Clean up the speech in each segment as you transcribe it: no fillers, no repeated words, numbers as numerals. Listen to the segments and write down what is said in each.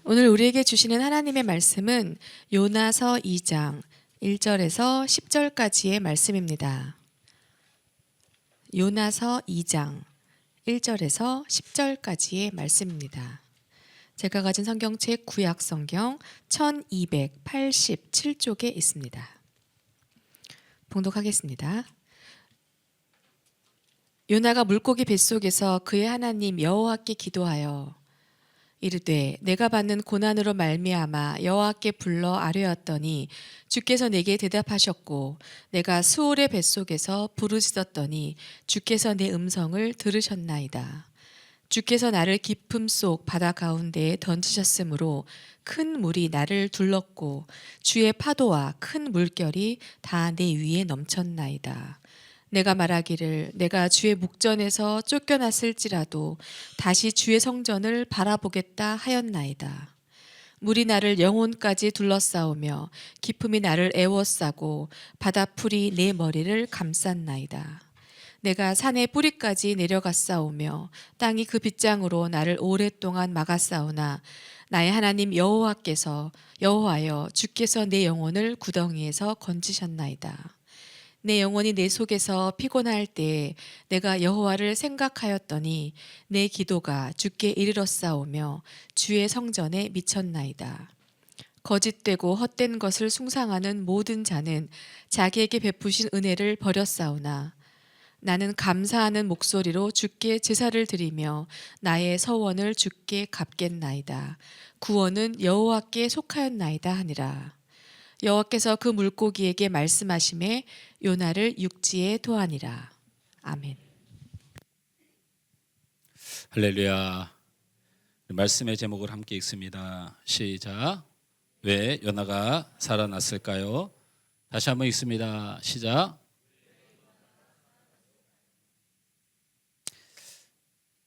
오늘 우리에게 주시는 하나님의 말씀은 요나서 2장 1절에서 10절까지의 말씀입니다. 요나서 2장 1절에서 10절까지의 말씀입니다. 제가 가진 성경책 구약 성경 1287쪽에 있습니다. 봉독하겠습니다. 요나가 물고기 뱃속에서 그의 하나님 여호와께 기도하여 이르되 내가 받는 고난으로 말미암아 여호와께 불러 아뢰었더니 주께서 내게 대답하셨고 내가 수올의 뱃속에서 부르짖었더니 주께서 내 음성을 들으셨나이다. 주께서 나를 깊음 속 바다 가운데에 던지셨으므로 큰 물이 나를 둘렀고 주의 파도와 큰 물결이 다 내 위에 넘쳤나이다. 내가 말하기를 내가 주의 목전에서 쫓겨났을지라도 다시 주의 성전을 바라보겠다 하였나이다. 물이 나를 영혼까지 둘러싸우며 깊음이 나를 애워싸고 바다풀이 내 머리를 감쌌나이다. 내가 산의 뿌리까지 내려갔사오며 땅이 그 빗장으로 나를 오랫동안 막았사오나 나의 하나님 여호와여 주께서 내 영혼을 구덩이에서 건지셨나이다. 내 영혼이 내 속에서 피곤할 때 내가 여호와를 생각하였더니 내 기도가 주께 이르렀사오며 주의 성전에 미쳤나이다. 거짓되고 헛된 것을 숭상하는 모든 자는 자기에게 베푸신 은혜를 버렸사오나 나는 감사하는 목소리로 주께 제사를 드리며 나의 서원을 주께 갚겠나이다. 구원은 여호와께 속하였나이다 하니라. 여호와께서 그 물고기에게 말씀하시매 요나를 육지에 토하니라. 아멘. 할렐루야. 말씀의 제목을 함께 읽습니다. 시작. 왜 요나가 살아났을까요? 다시 한번 읽습니다. 시작.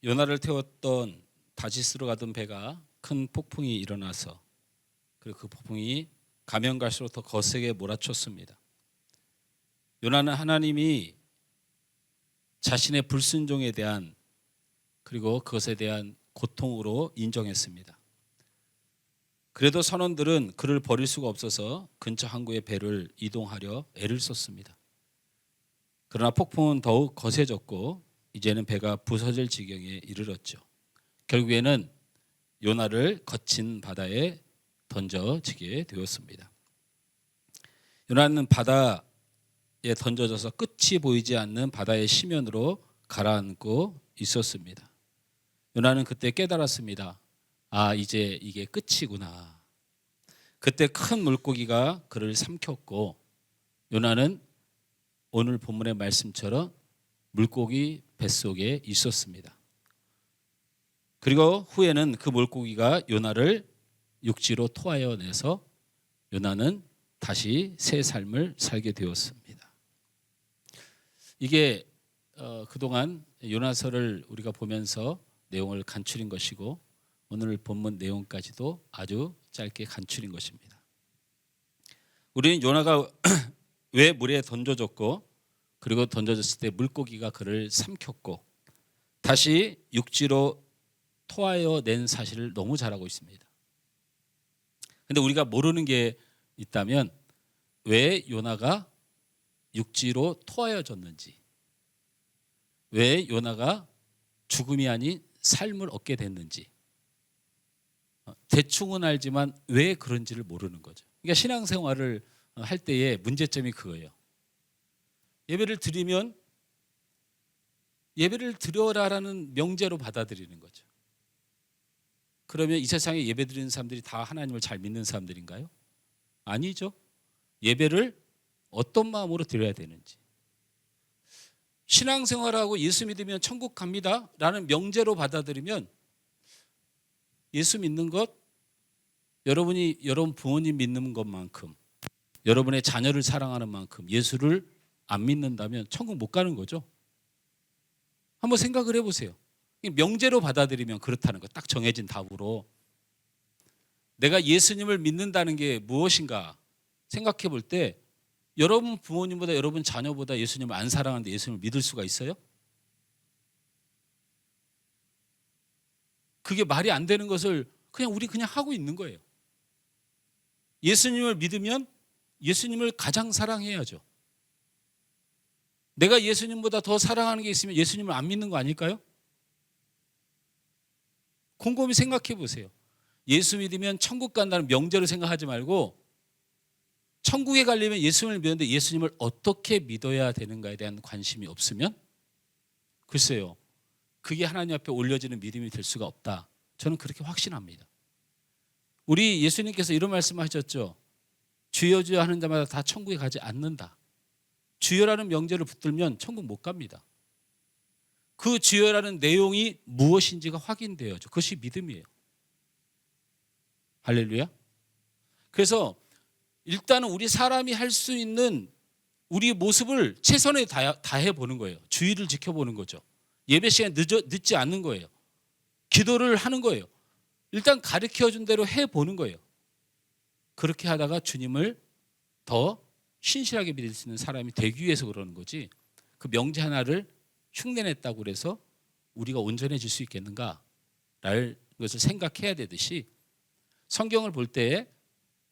요나를 태웠던 다시스로 가던 배가 큰 폭풍이 일어나서 그리고 그 폭풍이 가면 갈수록 더 거세게 몰아쳤습니다. 요나는 하나님이 자신의 불순종에 대한 그리고 그것에 대한 고통으로 인정했습니다. 그래도 선원들은 그를 버릴 수가 없어서 근처 항구의 배를 이동하려 애를 썼습니다. 그러나 폭풍은 더욱 거세졌고 이제는 배가 부서질 지경에 이르렀죠. 결국에는 요나를 거친 바다에 던져지게 되었습니다. 요나는 바다에 던져져서 끝이 보이지 않는 바다의 심연으로 가라앉고 있었습니다. 요나는 그때 깨달았습니다. 아, 이제 이게 끝이구나. 그때 큰 물고기가 그를 삼켰고 요나는 오늘 본문의 말씀처럼 물고기 뱃속에 있었습니다. 그리고 후에는 그 물고기가 요나를 육지로 토하여 내서 요나는 다시 새 삶을 살게 되었습니다. 이게 그동안 요나서를 우리가 보면서 내용을 간추린 것이고 오늘 본문 내용까지도 아주 짧게 간추린 것입니다. 우리는 요나가 왜 물에 던져졌고 그리고 던져졌을 때 물고기가 그를 삼켰고 다시 육지로 토하여 낸 사실을 너무 잘 알고 있습니다. 근데 우리가 모르는 게 있다면 왜 요나가 육지로 토하여졌는지, 왜 요나가 죽음이 아닌 삶을 얻게 됐는지 대충은 알지만 왜 그런지를 모르는 거죠. 그러니까 신앙생활을 할 때의 문제점이 그거예요. 예배를 드리면 예배를 드려라라는 명제로 받아들이는 거죠. 그러면 이 세상에 예배 드리는 사람들이 다 하나님을 잘 믿는 사람들인가요? 아니죠. 예배를 어떤 마음으로 드려야 되는지. 신앙생활하고 예수 믿으면 천국 갑니다 라는 명제로 받아들이면 예수 믿는 것, 여러분이 여러분 부모님 믿는 것만큼 여러분의 자녀를 사랑하는 만큼 예수를 안 믿는다면 천국 못 가는 거죠. 한번 생각을 해보세요. 명제로 받아들이면 그렇다는 거, 딱 정해진 답으로. 내가 예수님을 믿는다는 게 무엇인가 생각해 볼 때 여러분 부모님보다 여러분 자녀보다 예수님을 안 사랑하는데 예수님을 믿을 수가 있어요? 그게 말이 안 되는 것을 그냥 우리 그냥 하고 있는 거예요. 예수님을 믿으면 예수님을 가장 사랑해야죠. 내가 예수님보다 더 사랑하는 게 있으면 예수님을 안 믿는 거 아닐까요? 곰곰이 생각해 보세요. 예수 믿으면 천국 간다는 명제로 생각하지 말고 천국에 가려면 예수님을 믿는데 예수님을 어떻게 믿어야 되는가에 대한 관심이 없으면 글쎄요. 그게 하나님 앞에 올려지는 믿음이 될 수가 없다. 저는 그렇게 확신합니다. 우리 예수님께서 이런 말씀을 하셨죠. 주여 주여 하는 자마다 다 천국에 가지 않는다. 주여라는 명제를 붙들면 천국 못 갑니다. 그 주여라는 내용이 무엇인지가 확인되어야죠. 그것이 믿음이에요. 할렐루야. 그래서 일단은 우리 사람이 할 수 있는 우리 모습을 최선을 다해 보는 거예요. 주의를 지켜보는 거죠. 예배 시간에 늦지 않는 거예요. 기도를 하는 거예요. 일단 가르쳐준 대로 해보는 거예요. 그렇게 하다가 주님을 더 신실하게 믿을 수 있는 사람이 되기 위해서 그러는 거지, 그 명제 하나를 흉내냈다고 그래서 우리가 온전해질 수 있겠는가라는 것을 생각해야 되듯이, 성경을 볼 때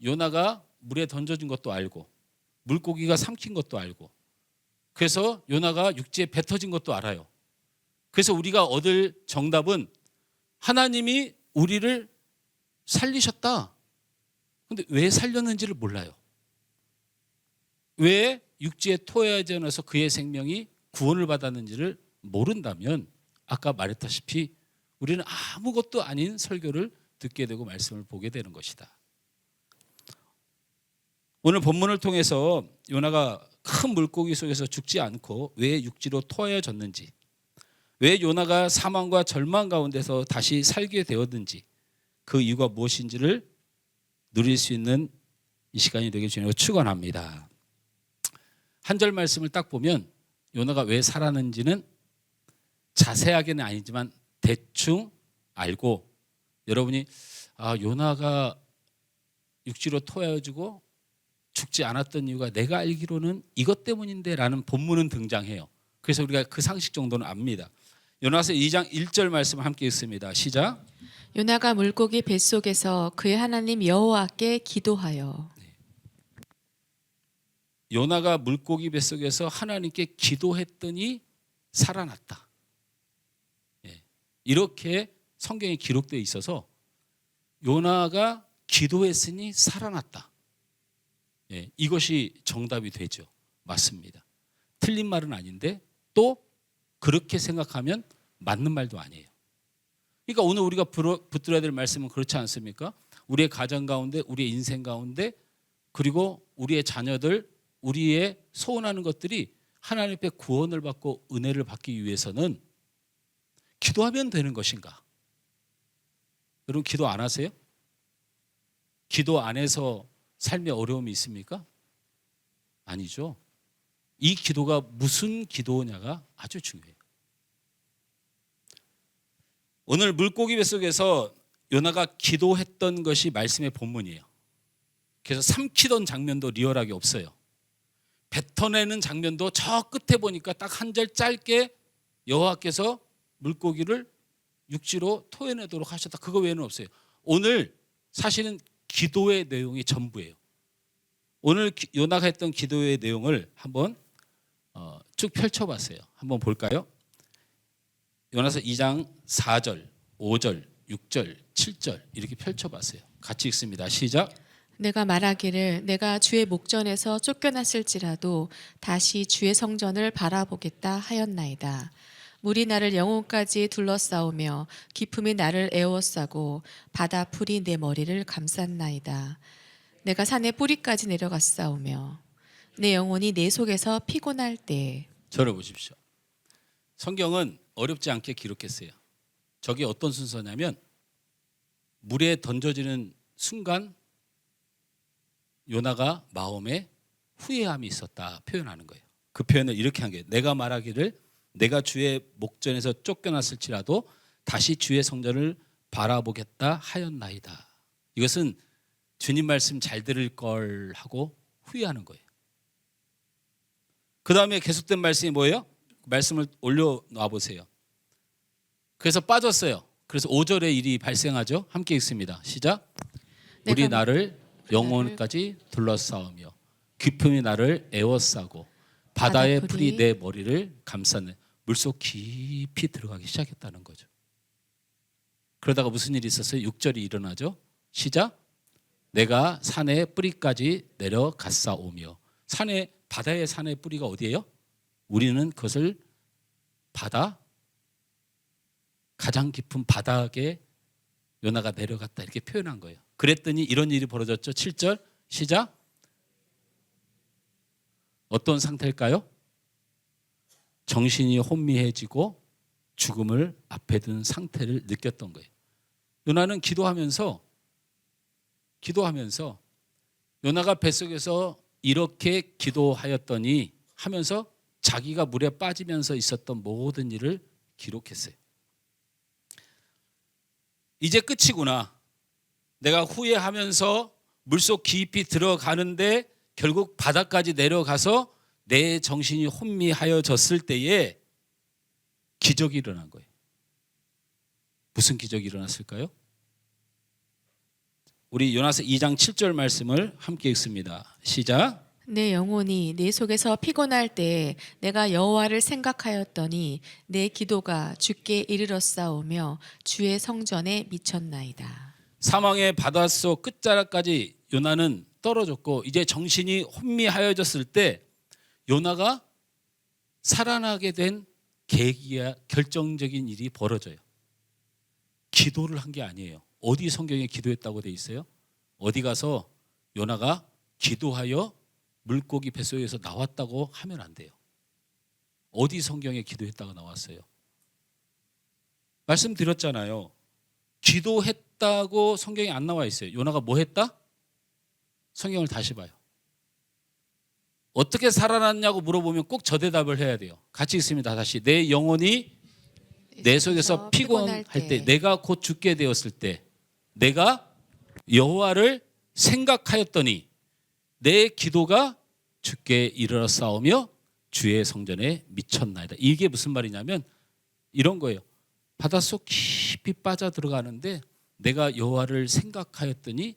요나가 물에 던져진 것도 알고 물고기가 삼킨 것도 알고, 그래서 요나가 육지에 뱉어진 것도 알아요. 그래서 우리가 얻을 정답은 하나님이 우리를 살리셨다. 근데 왜 살렸는지를 몰라요. 왜 육지에 토해져 나서 그의 생명이 구원을 받았는지를 모른다면 아까 말했다시피 우리는 아무것도 아닌 설교를 듣게 되고 말씀을 보게 되는 것이다. 오늘 본문을 통해서 요나가 큰 물고기 속에서 죽지 않고 왜 육지로 토하여졌는지, 왜 요나가 사망과 절망 가운데서 다시 살게 되었는지, 그 이유가 무엇인지를 누릴 수 있는 이 시간이 되길 주님으로 축원합니다. 한 절 말씀을 딱 보면 요나가 왜 살았는지는 자세하게는 아니지만 대충 알고, 여러분이 요나가 육지로 토하여지고 죽지 않았던 이유가 내가 알기로는 이것 때문인데 라는 본문은 등장해요. 그래서 우리가 그 상식 정도는 압니다. 요나서 2장 1절 말씀 함께 읽습니다. 시작. 요나가 물고기 뱃속에서 그의 하나님 여호와께 기도하여. 요나가 물고기 뱃속에서 하나님께 기도했더니 살아났다. 이렇게 성경에 기록되어 있어서 요나가 기도했으니 살아났다. 이것이 정답이 되죠. 맞습니다. 틀린 말은 아닌데 또 그렇게 생각하면 맞는 말도 아니에요. 그러니까 오늘 우리가 붙들어야 될 말씀은 그렇지 않습니까? 우리의 가정 가운데, 우리의 인생 가운데, 그리고 우리의 자녀들, 우리의 소원하는 것들이 하나님 앞에 구원을 받고 은혜를 받기 위해서는 기도하면 되는 것인가? 여러분 기도 안 하세요? 기도 안 해서 삶에 어려움이 있습니까? 아니죠. 이 기도가 무슨 기도냐가 아주 중요해요. 오늘 물고기 뱃속에서 요나가 기도했던 것이 말씀의 본문이에요. 그래서 삼키던 장면도 리얼하게 없어요. 뱉어내는 장면도 저 끝에 보니까 딱 한 절 짧게 여호와께서 물고기를 육지로 토해내도록 하셨다. 그거 외에는 없어요. 오늘 사실은 기도의 내용이 전부예요. 오늘 요나가 했던 기도의 내용을 한번 쭉 펼쳐봤어요. 한번 볼까요? 요나서 2장 4절, 5절, 6절, 7절 이렇게 펼쳐봤어요. 같이 읽습니다. 시작. 내가 말하기를 내가 주의 목전에서 쫓겨났을지라도 다시 주의 성전을 바라보겠다 하였나이다. 물이 나를 영혼까지 둘러싸우며 깊음이 나를 에워싸고 바다 풀이 내 머리를 감쌌나이다. 내가 산의 뿌리까지 내려갔사오며 내 영혼이 내 속에서 피곤할 때. 저를 보십시오. 성경은 어렵지 않게 기록했어요. 저게 어떤 순서냐면 물에 던져지는 순간 요나가 마음에 후회함이 있었다 표현하는 거예요. 그 표현을 이렇게 한 거예요. 내가 말하기를 내가 주의 목전에서 쫓겨났을지라도 다시 주의 성전을 바라보겠다 하였나이다. 이것은 주님 말씀 잘 들을 걸 하고 후회하는 거예요. 그 다음에 계속된 말씀이 뭐예요? 말씀을 올려놔 보세요. 그래서 빠졌어요. 그래서 5절에 일이 발생하죠. 함께 읽습니다. 시작. 우리 내가 나를 영혼까지 둘러싸우며 깊음이 나를 에워싸고 바다의 풀이 내 머리를 감싸는 물속 깊이 들어가기 시작했다는 거죠. 그러다가 무슨 일이 있었어요? 6절이 일어나죠. 시작. 내가 산의 뿌리까지 내려갔사오며 바다의 산의 뿌리가 어디예요? 우리는 그것을 가장 깊은 바닥에 요나가 내려갔다 이렇게 표현한 거예요. 그랬더니 이런 일이 벌어졌죠. 7절 시작. 어떤 상태일까요? 정신이 혼미해지고 죽음을 앞에 둔 상태를 느꼈던 거예요. 요나는 기도하면서 요나가 뱃속에서 이렇게 기도하였더니 하면서 자기가 물에 빠지면서 있었던 모든 일을 기록했어요. 이제 끝이구나. 내가 후회하면서 물속 깊이 들어가는데 결국 바다까지 내려가서 내 정신이 혼미하여졌을 때에 기적이 일어난 거예요. 무슨 기적이 일어났을까요? 우리 요나서 2장 7절 말씀을 함께 읽습니다. 시작. 내 영혼이 내 속에서 피곤할 때 내가 여호와를 생각하였더니 내 기도가 주께 이르렀사오며 주의 성전에 미쳤나이다. 사망의 바닷속 끝자락까지 요나는 떨어졌고 이제 정신이 혼미하여졌을 때 요나가 살아나게 된 계기야 결정적인 일이 벌어져요. 기도를 한 게 아니에요. 어디 성경에 기도했다고 돼 있어요? 어디 가서 요나가 기도하여 물고기 뱃속에서 나왔다고 하면 안 돼요. 어디 성경에 기도했다고 나왔어요? 말씀드렸잖아요. 기도했다고 성경에 안 나와 있어요. 요나가 뭐 했다? 성경을 다시 봐요. 어떻게 살아났냐고 물어보면 꼭 저 대답을 해야 돼요. 같이 읽습니다. 다시. 내 영혼이 내 속에서 피곤할 때 내가 곧 죽게 되었을 때 내가 여호와를 생각하였더니 내 기도가 주께 이르렀사오며 주의 성전에 미쳤나이다. 이게 무슨 말이냐면 이런 거예요. 바닷속 깊이 빠져 들어가는데 내가 여호와를 생각하였더니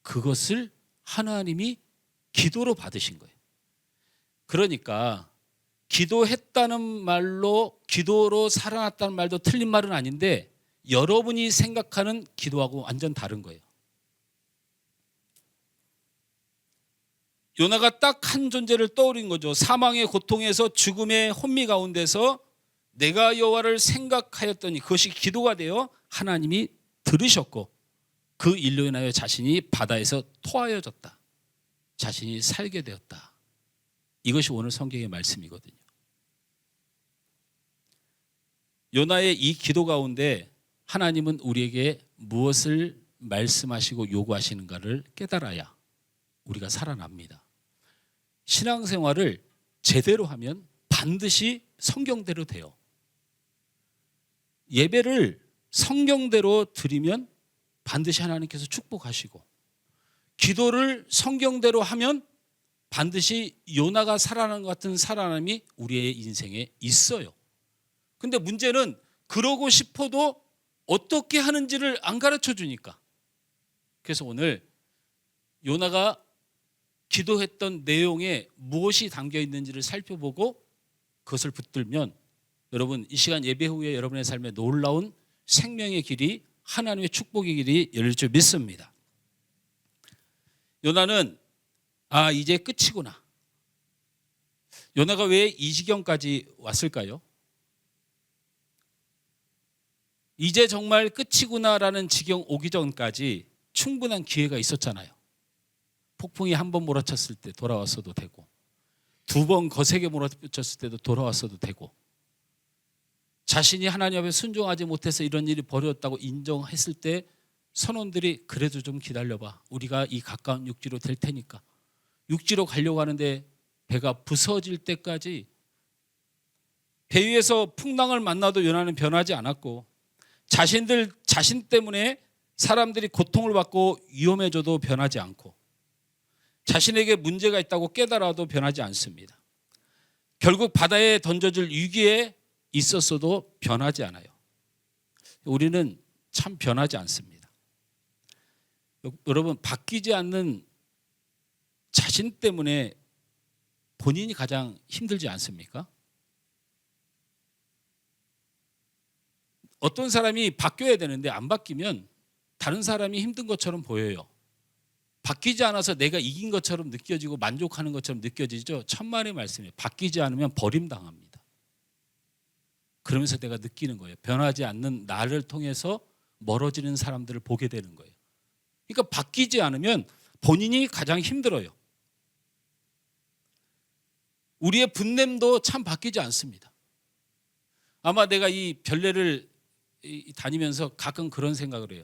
그것을 하나님이 기도로 받으신 거예요. 그러니까 기도했다는 말로 기도로 살아났다는 말도 틀린 말은 아닌데 여러분이 생각하는 기도하고 완전 다른 거예요. 요나가 딱 한 존재를 떠올린 거죠. 사망의 고통에서 죽음의 혼미 가운데서 내가 여호와를 생각하였더니 그것이 기도가 되어 하나님이 들으셨고 그 일로 인하여 자신이 바다에서 토하여졌다. 자신이 살게 되었다. 이것이 오늘 성경의 말씀이거든요. 요나의 이 기도 가운데 하나님은 우리에게 무엇을 말씀하시고 요구하시는가를 깨달아야 우리가 살아납니다. 신앙생활을 제대로 하면 반드시 성경대로 돼요. 예배를 성경대로 드리면 반드시 하나님께서 축복하시고 기도를 성경대로 하면 반드시 요나가 살아나는 것 같은 살아남이 우리의 인생에 있어요. 근데 문제는 그러고 싶어도 어떻게 하는지를 안 가르쳐 주니까. 그래서 오늘 요나가 기도했던 내용에 무엇이 담겨 있는지를 살펴보고 그것을 붙들면 여러분 이 시간 예배 후에 여러분의 삶에 놀라운 생명의 길이 하나님의 축복의 길이 열릴 줄 믿습니다. 요나는 이제 끝이구나. 요나가 왜 이 지경까지 왔을까요? 이제 정말 끝이구나라는 지경 오기 전까지 충분한 기회가 있었잖아요. 폭풍이 한 번 몰아쳤을 때 돌아왔어도 되고 2번 거세게 몰아쳤을 때도 돌아왔어도 되고 자신이 하나님 앞에 순종하지 못해서 이런 일이 벌어졌다고 인정했을 때 선원들이 그래도 좀 기다려봐. 우리가 이 가까운 육지로 될 테니까. 육지로 가려고 하는데 배가 부서질 때까지 배 위에서 풍랑을 만나도 요나는 변하지 않았고 자신 때문에 사람들이 고통을 받고 위험해져도 변하지 않고 자신에게 문제가 있다고 깨달아도 변하지 않습니다. 결국 바다에 던져질 위기에 있었어도 변하지 않아요. 우리는 참 변하지 않습니다. 여러분, 바뀌지 않는 자신 때문에 본인이 가장 힘들지 않습니까? 어떤 사람이 바뀌어야 되는데 안 바뀌면 다른 사람이 힘든 것처럼 보여요. 바뀌지 않아서 내가 이긴 것처럼 느껴지고 만족하는 것처럼 느껴지죠. 천만의 말씀이에요. 바뀌지 않으면 버림당합니다. 그러면서 내가 느끼는 거예요. 변하지 않는 나를 통해서 멀어지는 사람들을 보게 되는 거예요. 그러니까 바뀌지 않으면 본인이 가장 힘들어요. 우리의 분냄도 참 바뀌지 않습니다. 아마 내가 이 별내를 다니면서 가끔 그런 생각을 해요.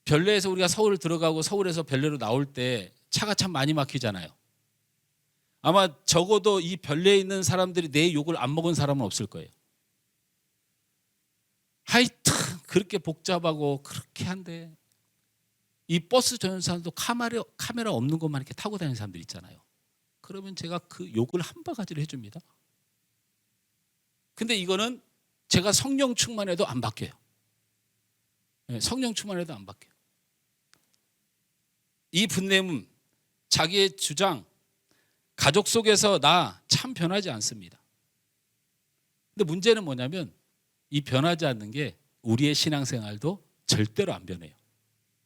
별내에서 우리가 서울 들어가고 서울에서 별내로 나올 때 차가 참 많이 막히잖아요. 아마 적어도 이 별내에 있는 사람들이 내 욕을 안 먹은 사람은 없을 거예요. 하여튼 그렇게 복잡하고 그렇게 한데 이 버스 전용차도 카메라 없는 것만 이렇게 타고 다니는 사람들 있잖아요. 그러면 제가 그 욕을 한 바가지를 해줍니다. 근데 이거는 제가 성령 충만해도 안 바뀌어요. 성령 충만해도 안 바뀌어요. 이 분냄, 자기의 주장, 가족 속에서 나 참 변하지 않습니다. 근데 문제는 뭐냐면 이 변하지 않는 게 우리의 신앙생활도 절대로 안 변해요.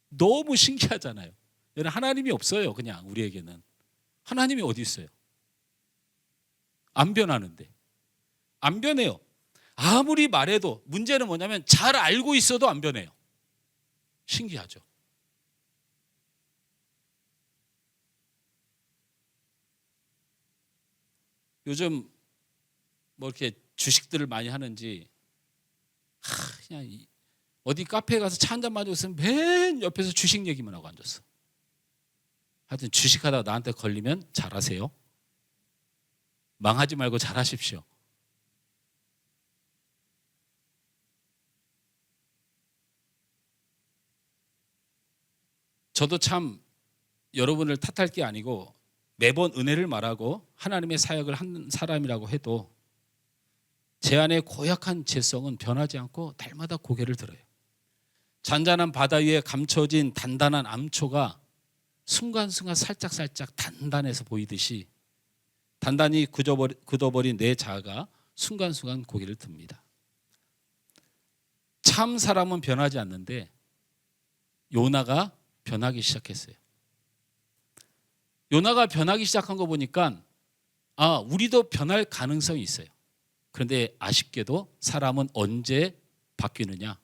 너무 신기하잖아요. 여러분, 하나님이 없어요. 그냥 우리에게는. 하나님이 어디 있어요? 안 변하는데. 안 변해요. 아무리 말해도 문제는 뭐냐면 잘 알고 있어도 안 변해요. 신기하죠. 요즘 뭐 이렇게 주식들을 많이 하는지 그냥 어디 카페에 가서 차 한잔 마시고 있으면 맨 옆에서 주식 얘기만 하고 앉았어. 하여튼 주식하다가 나한테 걸리면 잘하세요. 망하지 말고 잘하십시오. 저도 참 여러분을 탓할 게 아니고 매번 은혜를 말하고 하나님의 사역을 하는 사람이라고 해도 제 안의 고약한 죄성은 변하지 않고 날마다 고개를 들어요. 잔잔한 바다 위에 감춰진 단단한 암초가 순간순간 살짝살짝 단단해서 보이듯이 단단히 굳어버린 내 자아가 순간순간 고개를 듭니다. 참 사람은 변하지 않는데 요나가 변하기 시작했어요. 요나가 변하기 시작한 거 보니까 우리도 변할 가능성이 있어요. 그런데 아쉽게도 사람은 언제 바뀌느냐?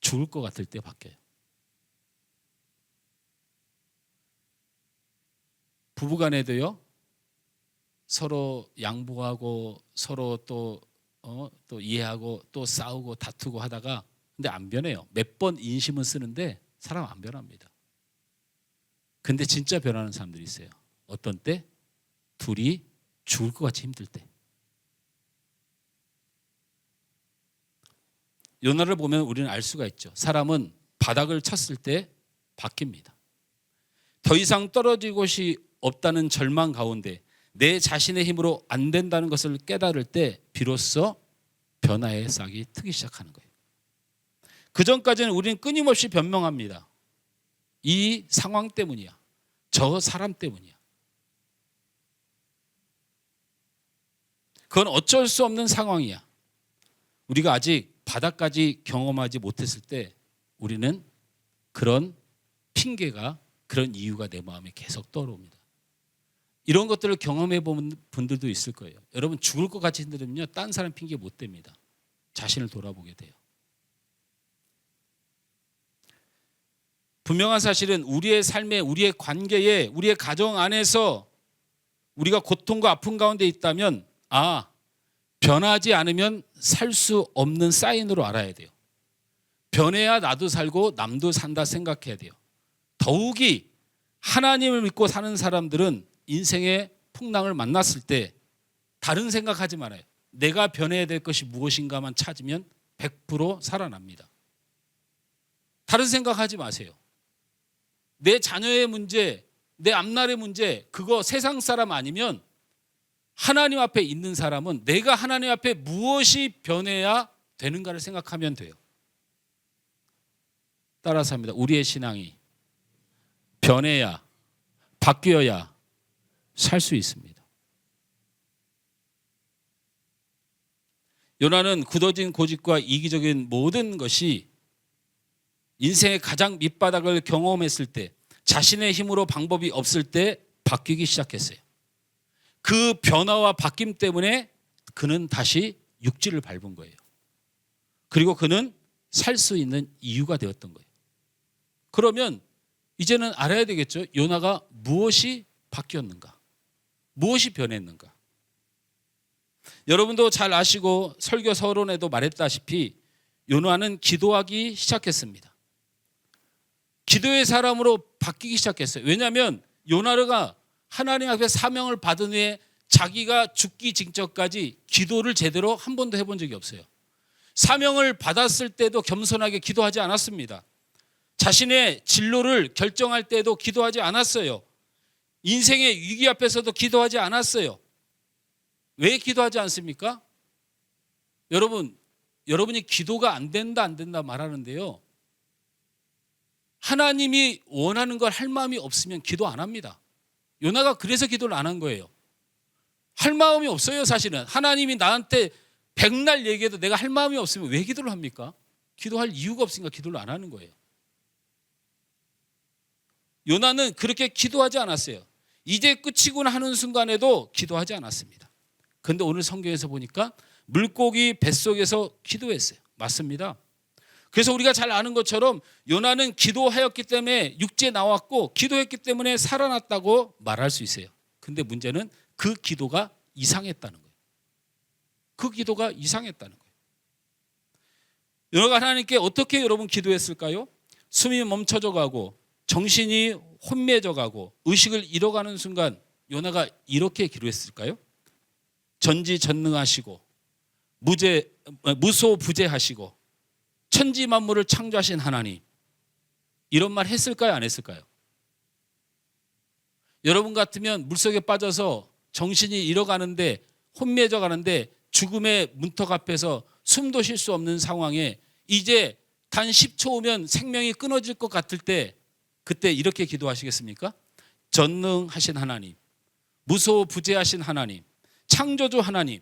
죽을 것 같을 때 바뀌어요. 부부간에도요, 서로 양보하고 서로 또 이해하고 또 싸우고 다투고 하다가 근데 안 변해요. 몇 번 인심은 쓰는데 사람 안 변합니다. 근데 진짜 변하는 사람들이 있어요. 어떤 때? 둘이 죽을 것 같이 힘들 때. 요나를 보면 우리는 알 수가 있죠. 사람은 바닥을 쳤을 때 바뀝니다. 더 이상 떨어질 곳이 없다는 절망 가운데 내 자신의 힘으로 안 된다는 것을 깨달을 때 비로소 변화의 싹이 트기 시작하는 거예요. 그 전까지는 우리는 끊임없이 변명합니다. 이 상황 때문이야. 저 사람 때문이야. 그건 어쩔 수 없는 상황이야. 우리가 아직 바닥까지 경험하지 못했을 때 우리는 그런 핑계가 그런 이유가 내 마음에 계속 떠오릅니다. 이런 것들을 경험해 본 분들도 있을 거예요. 여러분 죽을 것 같이 힘들면요, 딴 사람 핑계 못 댑니다. 자신을 돌아보게 돼요. 분명한 사실은 우리의 삶에, 우리의 관계에, 우리의 가정 안에서 우리가 고통과 아픔 가운데 있다면 변하지 않으면 살 수 없는 사인으로 알아야 돼요. 변해야 나도 살고 남도 산다 생각해야 돼요. 더욱이 하나님을 믿고 사는 사람들은 인생의 풍랑을 만났을 때 다른 생각하지 말아요. 내가 변해야 될 것이 무엇인가만 찾으면 100% 살아납니다. 다른 생각하지 마세요. 내 자녀의 문제, 내 앞날의 문제, 그거 세상 사람 아니면 하나님 앞에 있는 사람은 내가 하나님 앞에 무엇이 변해야 되는가를 생각하면 돼요. 따라서 합니다. 우리의 신앙이 변해야, 바뀌어야 살 수 있습니다. 요나는 굳어진 고집과 이기적인 모든 것이 인생의 가장 밑바닥을 경험했을 때, 자신의 힘으로 방법이 없을 때 바뀌기 시작했어요. 그 변화와 바뀜 때문에 그는 다시 육지를 밟은 거예요. 그리고 그는 살 수 있는 이유가 되었던 거예요. 그러면 이제는 알아야 되겠죠. 요나가 무엇이 바뀌었는가? 무엇이 변했는가? 여러분도 잘 아시고 설교 서론에도 말했다시피 요나는 기도하기 시작했습니다. 기도의 사람으로 바뀌기 시작했어요. 왜냐하면 요나가 하나님 앞에 사명을 받은 후에 자기가 죽기 직전까지 기도를 제대로 한 번도 해본 적이 없어요. 사명을 받았을 때도 겸손하게 기도하지 않았습니다. 자신의 진로를 결정할 때도 기도하지 않았어요. 인생의 위기 앞에서도 기도하지 않았어요. 왜 기도하지 않습니까? 여러분이 기도가 안 된다 말하는데요. 하나님이 원하는 걸 할 마음이 없으면 기도 안 합니다. 요나가 그래서 기도를 안 한 거예요. 할 마음이 없어요, 사실은. 하나님이 나한테 백날 얘기해도 내가 할 마음이 없으면 왜 기도를 합니까? 기도할 이유가 없으니까 기도를 안 하는 거예요. 요나는 그렇게 기도하지 않았어요. 이제 끝이구나 하는 순간에도 기도하지 않았습니다. 그런데 오늘 성경에서 보니까 물고기 뱃속에서 기도했어요. 맞습니다. 그래서 우리가 잘 아는 것처럼 요나는 기도하였기 때문에 육지에 나왔고 기도했기 때문에 살아났다고 말할 수 있어요. 근데 문제는 그 기도가 이상했다는 거예요. 그 기도가 이상했다는 거예요. 요나가 하나님께 어떻게 여러분 기도했을까요? 숨이 멈춰져 가고 정신이 혼미해져 가고 의식을 잃어가는 순간 요나가 이렇게 기도했을까요? 전지전능하시고 무소부재하시고 천지 만물을 창조하신 하나님, 이런 말 했을까요? 안 했을까요? 여러분 같으면 물속에 빠져서 정신이 잃어가는데 혼미해져 가는데 죽음의 문턱 앞에서 숨도 쉴 수 없는 상황에 이제 단 10초 오면 생명이 끊어질 것 같을 때 그때 이렇게 기도하시겠습니까? 전능하신 하나님, 무소부재하신 하나님, 창조주 하나님,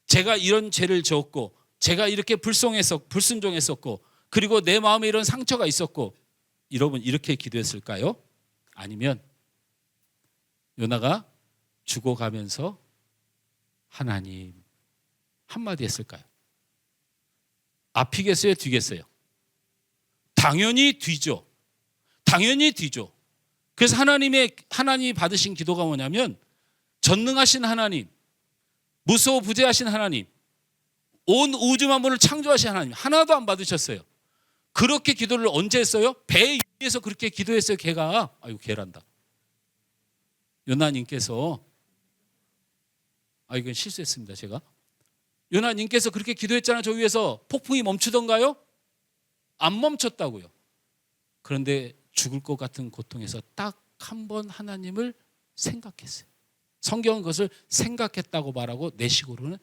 제가 이런 죄를 지었고 제가 이렇게 불순종했었고 그리고 내 마음에 이런 상처가 있었고, 여러분 이렇게 기도했을까요? 아니면 요나가 죽어가면서 하나님 한마디 했을까요? 앞이겠어요? 뒤겠어요? 당연히 뒤죠. 당연히 뒤죠. 그래서 하나님이 받으신 기도가 뭐냐면 전능하신 하나님, 무소부재하신 하나님, 온 우주 만물을 창조하신 하나님 하나도 안 받으셨어요. 그렇게 기도를 언제 했어요? 배 위에서 그렇게 기도했어요. 개가. 아이고 개란다. 요나님께서 이건 실수했습니다. 제가. 요나님께서 그렇게 기도했잖아요. 저 위에서 폭풍이 멈추던가요? 안 멈췄다고요. 그런데 죽을 것 같은 고통에서 딱 한 번 하나님을 생각했어요. 성경은 그것을 생각했다고 말하고 내 식으로는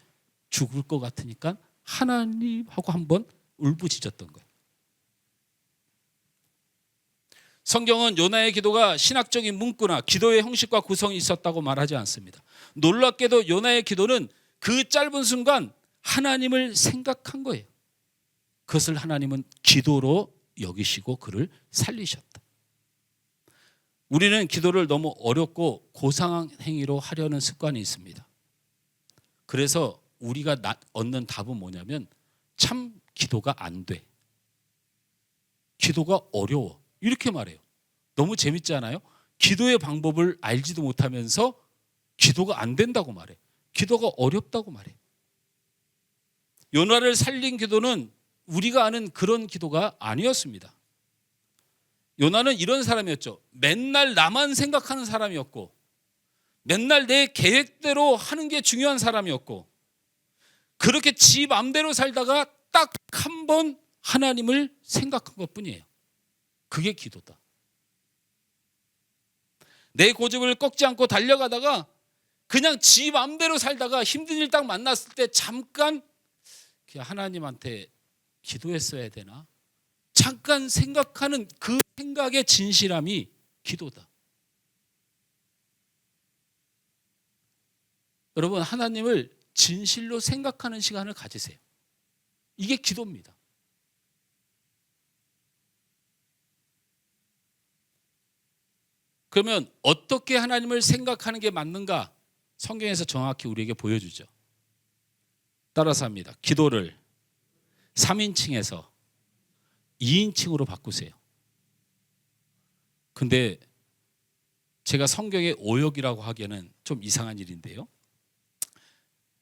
죽을 것 같으니까 하나님 하고 한번 울부짖었던 거예요. 성경은 요나의 기도가 신학적인 문구나 기도의 형식과 구성이 있었다고 말하지 않습니다. 놀랍게도 요나의 기도는 그 짧은 순간 하나님을 생각한 거예요. 그것을 하나님은 기도로 여기시고 그를 살리셨다. 우리는 기도를 너무 어렵고 고상한 행위로 하려는 습관이 있습니다. 그래서 우리가 얻는 답은 뭐냐면 참 기도가 안 돼. 기도가 어려워. 이렇게 말해요. 너무 재밌지 않아요? 기도의 방법을 알지도 못하면서 기도가 안 된다고 말해. 기도가 어렵다고 말해. 요나를 살린 기도는 우리가 아는 그런 기도가 아니었습니다. 요나는 이런 사람이었죠. 맨날 나만 생각하는 사람이었고 맨날 내 계획대로 하는 게 중요한 사람이었고 그렇게 지 맘대로 살다가 딱 한 번 하나님을 생각한 것뿐이에요. 그게 기도다. 내 고집을 꺾지 않고 달려가다가 그냥 지 맘대로 살다가 힘든 일 딱 만났을 때 잠깐 그냥 하나님한테 기도했어야 되나? 잠깐 생각하는 그 생각의 진실함이 기도다. 여러분, 하나님을 진실로 생각하는 시간을 가지세요. 이게 기도입니다. 그러면 어떻게 하나님을 생각하는 게 맞는가? 성경에서 정확히 우리에게 보여주죠. 따라서 합니다. 기도를 3인칭에서 2인칭으로 바꾸세요. 근데 제가 성경의 오역이라고 하기에는 좀 이상한 일인데요.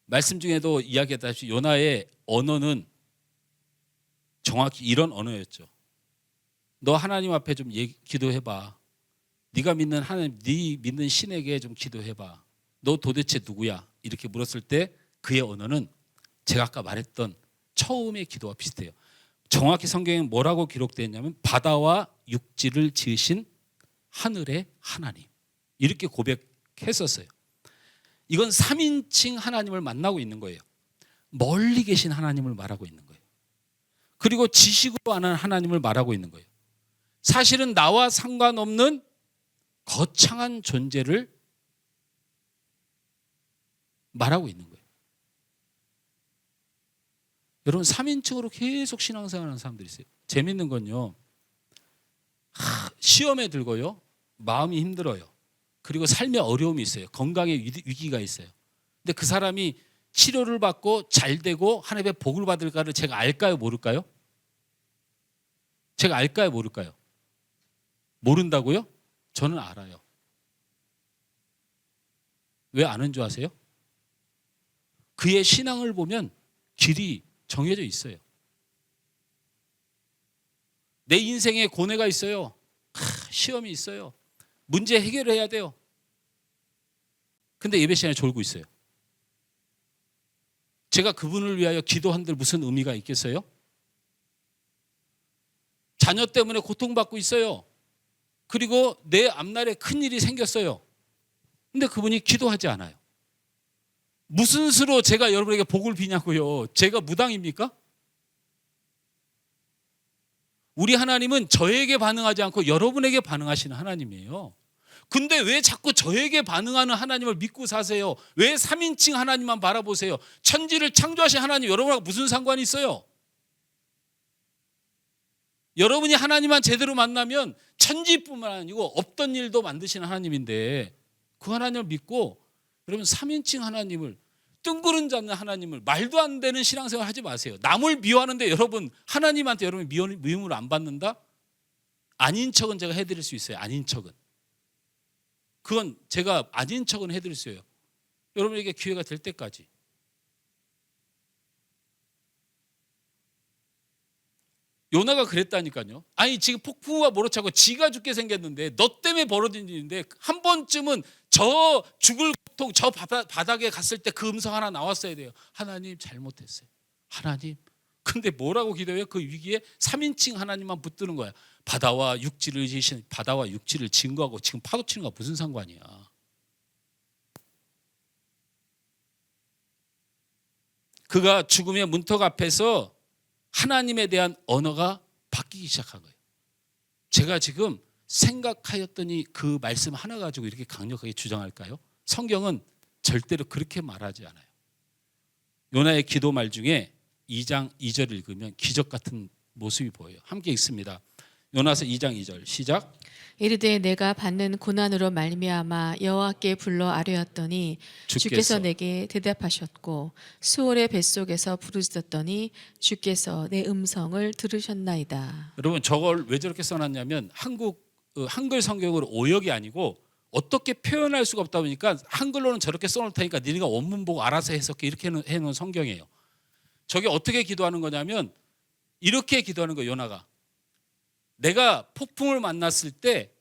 말씀 중에도 이야기했다시피 요나의 언어는 정확히 이런 언어였죠. 너 하나님 앞에 좀 기도해봐. 네가 믿는 하나님, 네 믿는 신에게 좀 기도해봐. 너 도대체 누구야? 이렇게 물었을 때 그의 언어는 제가 아까 말했던 처음의 기도와 비슷해요. 정확히 성경에 뭐라고 기록되어 있냐면 바다와 육지를 지으신 하늘의 하나님, 이렇게 고백했었어요. 이건 3인칭 하나님을 만나고 있는 거예요. 멀리 계신 하나님을 말하고 있는 거예요. 그리고 지식으로 아는 하나님을 말하고 있는 거예요. 사실은 나와 상관없는 거창한 존재를 말하고 있는 거예요. 여러분, 3인칭으로 계속 신앙생활하는 사람들이 있어요. 재밌는 건요, 시험에 들고요, 마음이 힘들어요. 그리고 삶에 어려움이 있어요. 건강에 위기가 있어요. 근데 그 사람이 치료를 받고 잘 되고 하나님의 복을 받을까를 제가 알까요, 모를까요? 제가 알까요, 모를까요? 모른다고요? 저는 알아요. 왜 아는 줄 아세요? 그의 신앙을 보면 길이 정해져 있어요. 내 인생에 고뇌가 있어요. 시험이 있어요. 문제 해결을 해야 돼요. 근데 예배 시간에 졸고 있어요. 제가 그분을 위하여 기도한들 무슨 의미가 있겠어요? 자녀 때문에 고통받고 있어요. 그리고 내 앞날에 큰일이 생겼어요. 근데 그분이 기도하지 않아요. 무슨 수로 제가 여러분에게 복을 비냐고요. 제가 무당입니까? 우리 하나님은 저에게 반응하지 않고 여러분에게 반응하시는 하나님이에요. 근데 왜 자꾸 저에게 반응하는 하나님을 믿고 사세요? 왜 3인칭 하나님만 바라보세요? 천지를 창조하신 하나님, 여러분하고 무슨 상관이 있어요? 여러분이 하나님만 제대로 만나면 천지뿐만 아니고 없던 일도 만드시는 하나님인데, 그 하나님을 믿고 여러분 3인칭 하나님을, 뜬구름 잡는 하나님을, 말도 안 되는 신앙생활 하지 마세요. 남을 미워하는데 여러분 하나님한테 여러분 미움을 안 받는다? 아닌 척은 제가 해드릴 수 있어요. 아닌 척은. 그건 제가 아닌 척은 해드릴 수 있어요. 여러분에게 기회가 될 때까지. 요나가 그랬다니까요. 아니 지금 폭풍우가 몰아차고 지가 죽게 생겼는데, 너 때문에 벌어진 일인데 한 번쯤은 저 죽을 고통, 저 바닥에 갔을 때 그 음성 하나 나왔어야 돼요. 하나님 잘못했어요. 하나님. 근데 뭐라고 기도해요? 그 위기에 3인칭 하나님만 붙드는 거야. 바다와 육지를 지으신, 바다와 육지를 지은 거하고 지금 파도 치는 거와 무슨 상관이야. 그가 죽음의 문턱 앞에서 하나님에 대한 언어가 바뀌기 시작한 거예요. 제가 지금 생각하였더니 그 말씀 하나 가지고 이렇게 강력하게 주장할까요? 성경은 절대로 그렇게 말하지 않아요. 요나의 기도말 중에 2장 2절 읽으면 기적 같은 모습이 보여요. 함께 읽습니다. 요나서 2장 2절 시작. 이르되 내가 받는 고난으로 말미암아 여호와께 불러 아뢰었더니 주께서 내게 대답하셨고, 수월의 뱃속에서 부르짖었더니 주께서 내 음성을 들으셨나이다. 여러분, 저걸 왜 저렇게 써놨냐면 한글 성경으로 오역이 아니고 어떻게 표현할 수가 없다 보니까 한글로는 저렇게 써놓을 테니까 니네가 원문 보고 알아서 해석해, 이렇게 해놓은 성경이에요. 저게 어떻게 기도하는 거냐면 이렇게 기도하는 거예요. 요나가 내가 폭풍을 만났을 때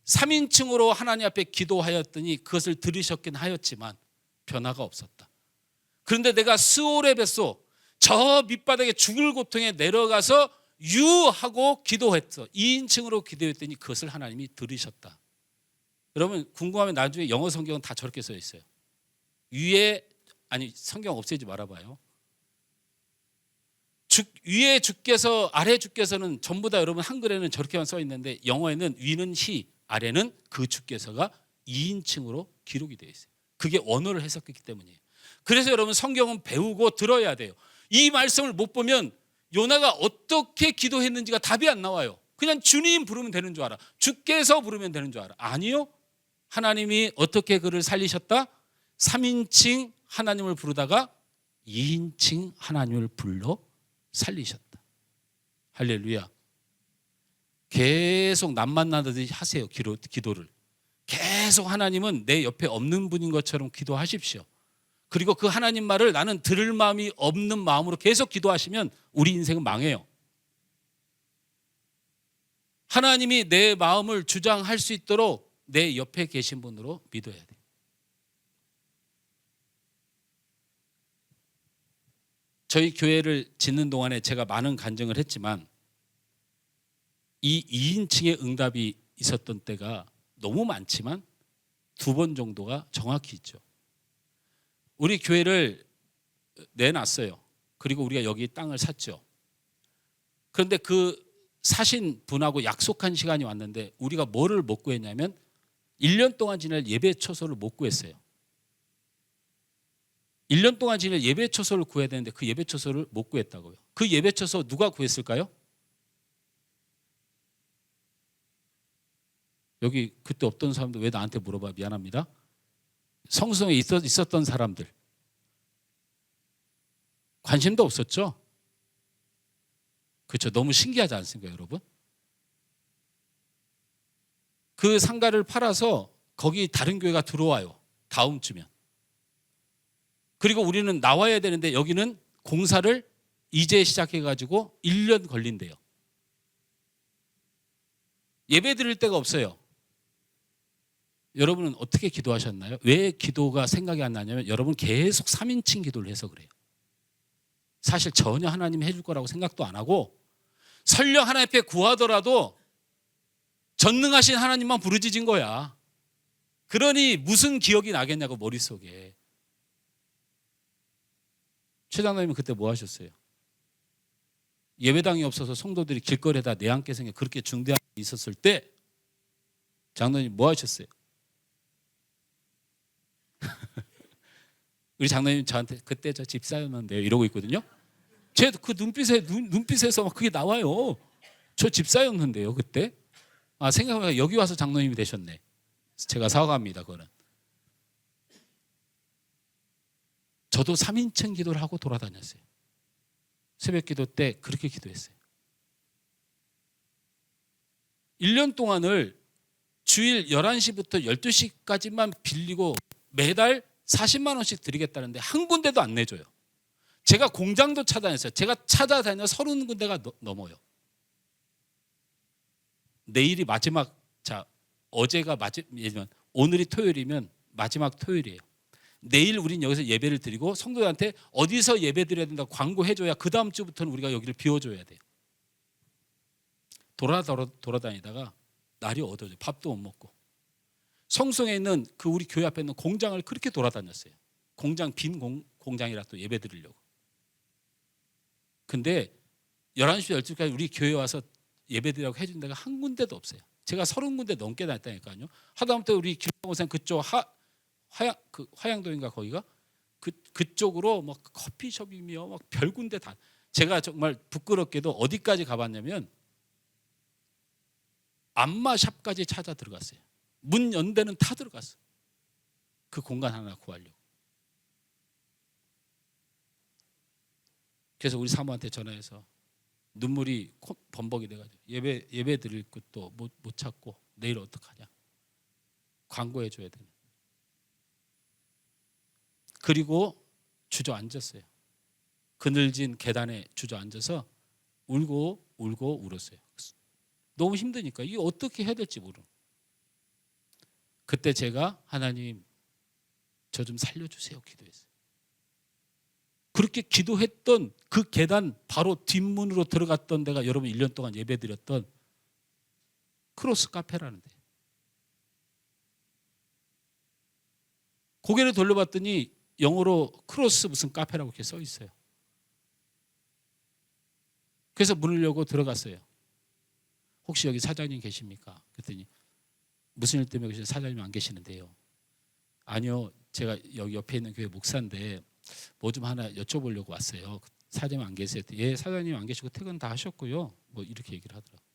3인칭으로 하나님 앞에 기도하였더니 그것을 들으셨긴 하였지만 변화가 없었다. 그런데 내가 스올의 뱃속, 저 밑바닥에 죽을 고통에 내려가서 유하고 기도했어. 2인칭으로 기도했더니 그것을 하나님이 들으셨다. 여러분 궁금하면 나중에 영어 성경은 다 저렇게 써 있어요. 위에, 아니 성경 없애지 말아봐요. 위에 주께서 아래 주께서는 전부 다 여러분 한글에는 저렇게만 써 있는데 영어에는 위는 he, 아래는 그 주께서가 2인칭으로 기록이 되어 있어요. 그게 원어를 해석했기 때문이에요. 그래서 여러분 성경은 배우고 들어야 돼요. 이 말씀을 못 보면 요나가 어떻게 기도했는지가 답이 안 나와요. 그냥 주님 부르면 되는 줄 알아. 주께서 부르면 되는 줄 알아. 아니요. 하나님이 어떻게 그를 살리셨다? 3인칭 하나님을 부르다가 2인칭 하나님을 불러 살리셨다. 할렐루야. 계속 남 만나듯이 하세요. 기도를. 계속 하나님은 내 옆에 없는 분인 것처럼 기도하십시오. 그리고 그 하나님 말을 나는 들을 마음이 없는 마음으로 계속 기도하시면 우리 인생은 망해요. 하나님이 내 마음을 주장할 수 있도록 내 옆에 계신 분으로 믿어야 돼. 저희 교회를 짓는 동안에 제가 많은 간증을 했지만 이 2인칭의 응답이 있었던 때가 너무 많지만 2번 정도가 정확히 있죠. 우리 교회를 내놨어요. 그리고 우리가 여기 땅을 샀죠. 그런데 그 사신 분하고 약속한 시간이 왔는데 우리가 뭐를 못 구했냐면 1년 동안 지낼 예배 처소를 못 구했어요. 1년 동안 지낼 예배 처소를 구해야 되는데 그 예배 처소를 못 구했다고요. 그 예배 처소 누가 구했을까요? 여기 그때 없던 사람들 왜 나한테 물어봐? 미안합니다. 성수동에 있었던 사람들. 관심도 없었죠? 그렇죠. 너무 신기하지 않습니까, 여러분? 그 상가를 팔아서 거기 다른 교회가 들어와요. 다음 주면. 그리고 우리는 나와야 되는데 여기는 공사를 이제 시작해가지고 1년 걸린대요. 예배 드릴 데가 없어요. 여러분은 어떻게 기도하셨나요? 왜 기도가 생각이 안 나냐면 여러분 계속 3인칭 기도를 해서 그래요. 사실 전혀 하나님이 해줄 거라고 생각도 안 하고 설령 하나님 앞에 구하더라도 전능하신 하나님만 부르짖은 거야. 그러니 무슨 기억이 나겠냐고 머릿속에. 최 장로님은 그때 뭐 하셨어요? 예배당이 없어서 성도들이 길거리에다 내앉게 생겨 그렇게 중대한 일이 있었을 때 장로님 뭐 하셨어요? 우리 장로님 저한테 그때 저 집사였는데요 이러고 있거든요. 제 그 눈빛에서 막 그게 나와요. 저 집사였는데요 그때. 아 생각해보니까 여기 와서 장로님이 되셨네. 제가 사과합니다 그거는. 저도 3인칭 기도를 하고 돌아다녔어요. 새벽 기도 때 그렇게 기도했어요. 1년 동안을 주일 11시부터 12시까지만 빌리고 매달 40만 원씩 드리겠다는데 한 군데도 안 내줘요. 제가 공장도 찾아다녔어요. 제가 찾아다녀 30군데가 넘어요. 내일이 마지막, 자 어제가 예면 오늘이 토요일이면 마지막 토요일이에요. 내일 우린 여기서 예배를 드리고 성도들한테 어디서 예배 드려야 된다고 광고해줘야 그 다음 주부터는 우리가 여기를 비워줘야 돼요. 돌아다니다가 날이 어두워져요. 밥도 못 먹고. 성송에 있는 그 우리 교회 앞에 있는 공장을 그렇게 돌아다녔어요. 공장 빈 공장이라 또 예배 드리려고. 근데 11시 12시까지 우리 교회 와서 예배 드리라고 해준 데가 한 군데도 없어요. 제가 30군데 넘게 다녔다니까요. 하다못해 우리 김광호생 그쪽 화양도인가 거기가 그쪽으로 막 커피숍이며 막 별군데 다. 제가 정말 부끄럽게도 어디까지 가봤냐면 안마샵까지 찾아 들어갔어요. 문 연 데는 다 들어갔어. 그 공간 하나 구하려고. 그래서 우리 사모한테 전화해서 눈물이 범벅이 돼가지고 예배 드릴 것도 못 찾고 내일 어떡하냐. 광고해 줘야 되는. 그리고 주저앉았어요. 그늘진 계단에 주저앉아서 울고 울었어요. 너무 힘드니까 이게 어떻게 해야 될지 모르고. 그때 제가 하나님 저 좀 살려주세요 기도했어요. 그렇게 기도했던 그 계단 바로 뒷문으로 들어갔던 데가 여러분 1년 동안 예배드렸던 크로스 카페라는 데. 고개를 돌려봤더니 영어로 크로스 무슨 카페라고 이렇게 써 있어요. 그래서 문을 열고 들어갔어요. 혹시 여기 사장님 계십니까? 그랬더니 무슨 일 때문에 계시는 사장님 안 계시는데요. 아니요, 제가 여기 옆에 있는 교회 목사인데 뭐 좀 하나 여쭤보려고 왔어요. 사장님 안 계세요? 예, 사장님 안 계시고 퇴근 다 하셨고요. 뭐 이렇게 얘기를 하더라고요.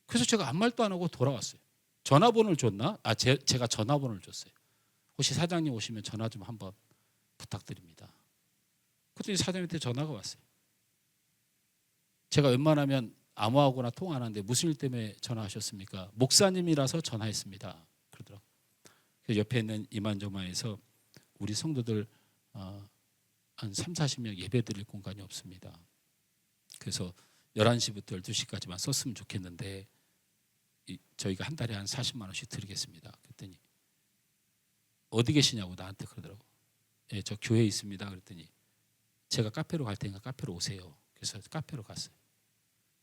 그래서 제가 아무 말도 안 하고 돌아왔어요. 전화번호를 줬나? 제가 전화번호를 줬어요. 혹시 사장님 오시면 전화 좀 한번 부탁드립니다. 그랬더니 사장님한테 전화가 왔어요. 제가 웬만하면 아무하고나 통화 안 하는데 무슨 일 때문에 전화하셨습니까? 목사님이라서 전화했습니다. 그러더라고요. 그래서 옆에 있는 이만저만에서 우리 성도들 한 3, 40명 예배 드릴 공간이 없습니다. 그래서 11시부터 12시까지만 썼으면 좋겠는데 저희가 한 달에 한 40만 원씩 드리겠습니다. 그랬더니 어디 계시냐고 나한테 그러더라고. 예, 저 교회에 있습니다. 그랬더니 제가 카페로 갈 테니까 카페로 오세요. 그래서 카페로 갔어요.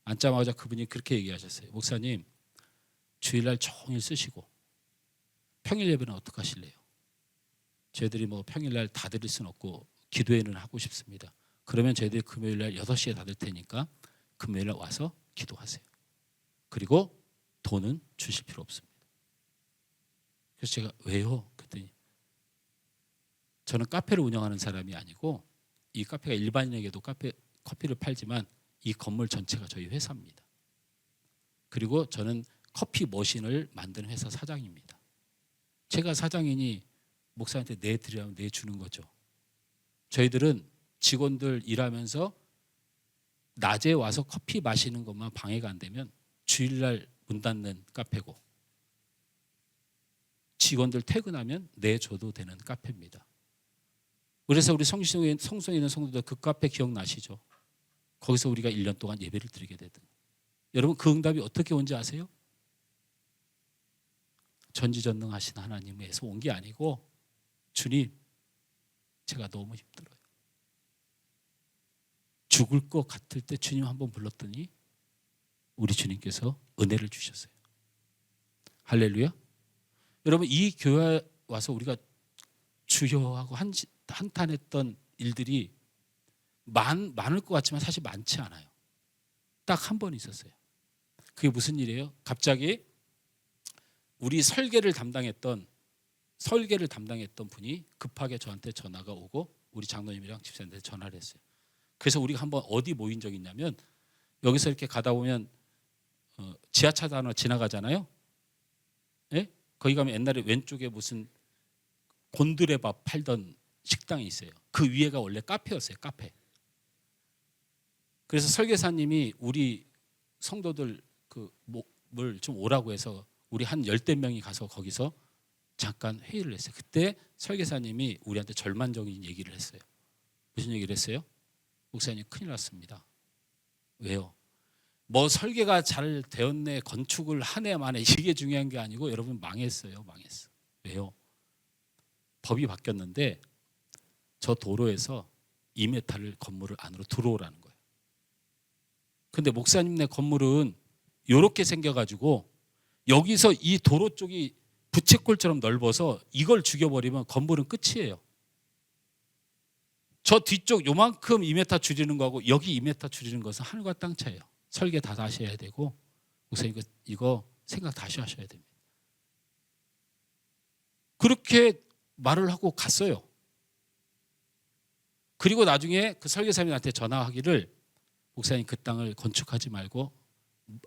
앉자마자 그분이 그렇게 얘기하셨어요. 목사님, 주일날 종일 쓰시고 평일 예배는 어떻게 하실래요? 저희들이 뭐 평일날 다 드릴 수는 없고 기도회는 하고 싶습니다. 그러면 저희들이 금요일날 6시에 닫을 테니까 금요일날 와서 기도하세요. 그리고 돈은 주실 필요 없습니다. 그래서 제가 왜요? 그랬더니 저는 카페를 운영하는 사람이 아니고 이 카페가 일반인에게도 커피를 팔지만 이 건물 전체가 저희 회사입니다. 그리고 저는 커피 머신을 만드는 회사 사장입니다. 제가 사장이니 목사한테 내드리라면 내주는 거죠. 저희들은 직원들 일하면서 낮에 와서 커피 마시는 것만 방해가 안 되면 주일날 문 닫는 카페고 직원들 퇴근하면 내줘도 되는 카페입니다. 그래서 우리 성수에 있는 성도들 그 카페 기억나시죠? 거기서 우리가 1년 동안 예배를 드리게 되든 여러분 그 응답이 어떻게 온지 아세요? 전지전능하신 하나님에서 온 게 아니고 주님 제가 너무 힘들어요. 죽을 것 같을 때 주님 한번 불렀더니 우리 주님께서 은혜를 주셨어요. 할렐루야. 여러분 이 교회에 와서 우리가 주여하고 한탄했던 일들이 많을 것 같지만 사실 많지 않아요. 딱 한 번 있었어요. 그게 무슨 일이에요? 갑자기 우리 설계를 담당했던 분이 급하게 저한테 전화가 오고 우리 장로님이랑 집사님한테 전화를 했어요. 그래서 우리가 한번 어디 모인 적이 있냐면 여기서 이렇게 가다 보면 지하차도 하나 지나가잖아요. 예? 거기 가면 옛날에 왼쪽에 무슨 곤드레밥 팔던 식당이 있어요. 그 위에가 원래 카페였어요. 카페. 그래서 설계사님이 우리 성도들 뭘 좀 오라고 해서 우리 한 10대 명이 가서 거기서 잠깐 회의를 했어요. 그때 설계사님이 우리한테 절망적인 얘기를 했어요. 무슨 얘기를 했어요? 목사님 큰일 났습니다. 왜요? 뭐 설계가 잘 되었네, 건축을 한 해 만에 이게 중요한 게 아니고 여러분 망했어요. 망했어. 왜요? 법이 바뀌었는데 저 도로에서 2m를 건물을 안으로 들어오라는 거예요. 근데 목사님네 건물은 이렇게 생겨가지고 여기서 이 도로 쪽이 부채꼴처럼 넓어서 이걸 죽여버리면 건물은 끝이에요. 저 뒤쪽 요만큼 2m 줄이는 거하고 여기 2m 줄이는 것은 하늘과 땅 차이예요. 설계 다 다시 해야 되고 목사님 이거 생각 다시 하셔야 됩니다. 그렇게 말을 하고 갔어요. 그리고 나중에 그 설계사님한테 전화하기를 목사님 그 땅을 건축하지 말고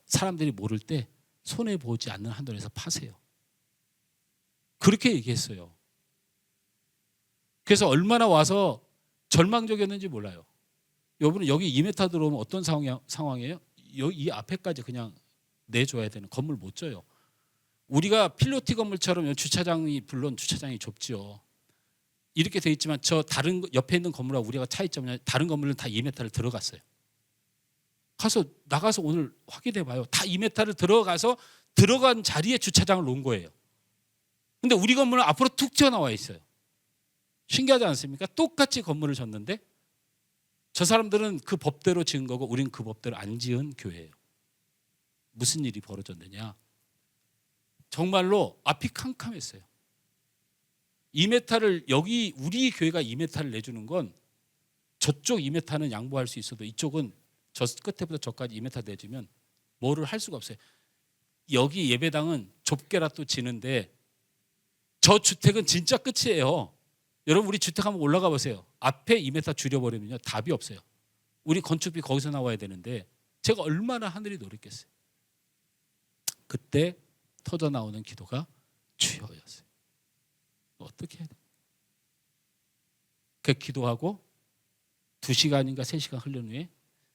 사람들이 모를 때 손해보지 않는 한도에서 파세요. 그렇게 얘기했어요. 그래서 얼마나 와서 절망적이었는지 몰라요. 여러분은 여기 2m 들어오면 어떤 상황이에요? 이 앞에까지 그냥 내줘야 되는 건물 못 져요. 우리가 필로티 건물처럼 주차장이 물론 주차장이 좁죠. 이렇게 돼 있지만 저 다른 옆에 있는 건물하고 우리가 차이점은 다른 건물은 다 2m를 들어갔어요. 나가서 오늘 확인해 봐요. 다 2m를 들어간 자리에 주차장을 놓은 거예요. 근데 우리 건물은 앞으로 툭 튀어나와 있어요. 신기하지 않습니까? 똑같이 건물을 졌는데 저 사람들은 그 법대로 지은 거고 우리는 그 법대로 안 지은 교회예요. 무슨 일이 벌어졌느냐? 정말로 앞이 캄캄했어요. 2m를 여기 우리 교회가 2m를 내주는 건 저쪽 2m는 양보할 수 있어도 이쪽은 저 끝에부터 저까지 2m 내주면 뭐를 할 수가 없어요. 여기 예배당은 좁게라도 지는데 저 주택은 진짜 끝이에요. 여러분 우리 주택 한번 올라가 보세요. 앞에 2m 줄여버리면요 답이 없어요. 우리 건축비 거기서 나와야 되는데 제가 얼마나 하늘이 노렸겠어요. 그때 터져 나오는 기도가 주여였어요. 어떻게 해야 돼? 그 기도하고 2시간인가 3시간 흐른 후에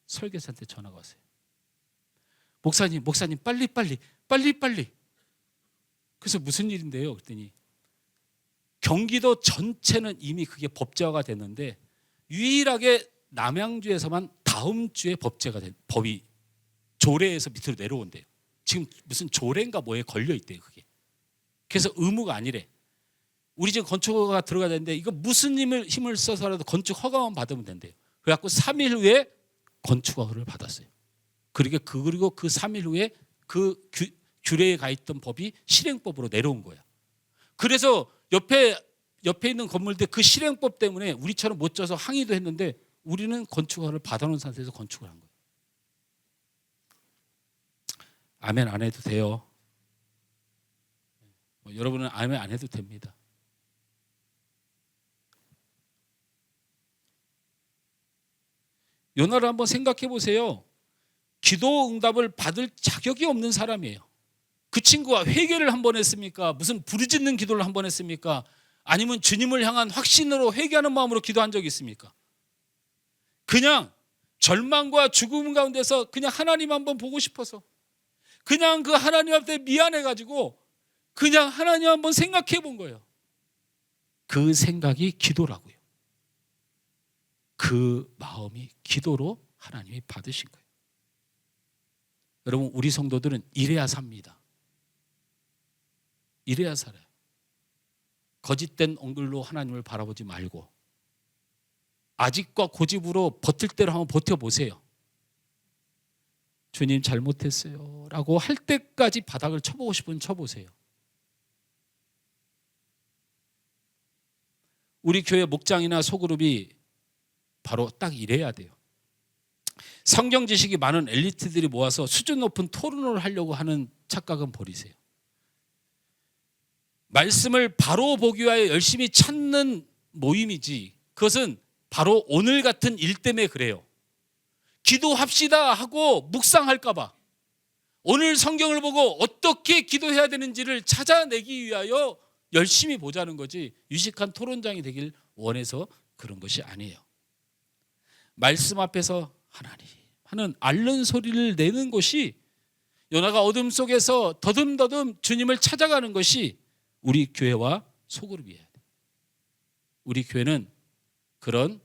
설계사한테 전화가 왔어요. 목사님 빨리. 그래서 무슨 일인데요? 그랬더니 경기도 전체는 이미 그게 법제화가 됐는데 유일하게 남양주에서만 다음 주에 법이 조례에서 밑으로 내려온대요. 지금 무슨 조례인가 뭐에 걸려 있대요, 그게. 그래서 의무가 아니래. 우리 지금 건축허가가 들어가야 되는데 이거 무슨 힘을 써서라도 건축 허가만 받으면 된대요. 그래갖고 3일 후에 건축 허가를 받았어요. 그리고 그 3일 후에 그 규례에 가 있던 법이 실행법으로 내려온 거야. 그래서 옆에 있는 건물들 그 실행법 때문에 우리처럼 못 져서 항의도 했는데 우리는 건축 허가를 받아놓은 상태에서 건축을 한 거예요. 아멘 안 해도 돼요. 여러분은 아멘 안 해도 됩니다. 요나를 한번 생각해 보세요. 기도 응답을 받을 자격이 없는 사람이에요. 그 친구가 회개를 한 번 했습니까? 무슨 부르짖는 기도를 한 번 했습니까? 아니면 주님을 향한 확신으로 회개하는 마음으로 기도한 적이 있습니까? 그냥 절망과 죽음 가운데서 그냥 하나님 한번 보고 싶어서 그냥 그 하나님 앞에 미안해가지고 그냥 하나님 한번 생각해 본 거예요. 그 생각이 기도라고요. 그 마음이 기도로 하나님이 받으신 거예요. 여러분 우리 성도들은 이래야 삽니다. 이래야 살아요. 거짓된 얼굴로 하나님을 바라보지 말고 아직과 고집으로 버틸 대로 한번 버텨보세요. 주님 잘못했어요 라고 할 때까지 바닥을 쳐보고 싶으면 쳐보세요. 우리 교회 목장이나 소그룹이 바로 딱 이래야 돼요. 성경 지식이 많은 엘리트들이 모아서 수준 높은 토론을 하려고 하는 착각은 버리세요. 말씀을 바로 보기 위하여 열심히 찾는 모임이지 그것은 바로 오늘 같은 일 때문에 그래요. 기도합시다 하고 묵상할까 봐 오늘 성경을 보고 어떻게 기도해야 되는지를 찾아내기 위하여 열심히 보자는 거지 유식한 토론장이 되길 원해서 그런 것이 아니에요. 말씀 앞에서 하나님 하는 앓는 소리를 내는 것이 요나가 어둠 속에서 더듬더듬 주님을 찾아가는 것이 우리 교회와 소그룹이어야 돼요. 우리 교회는 그런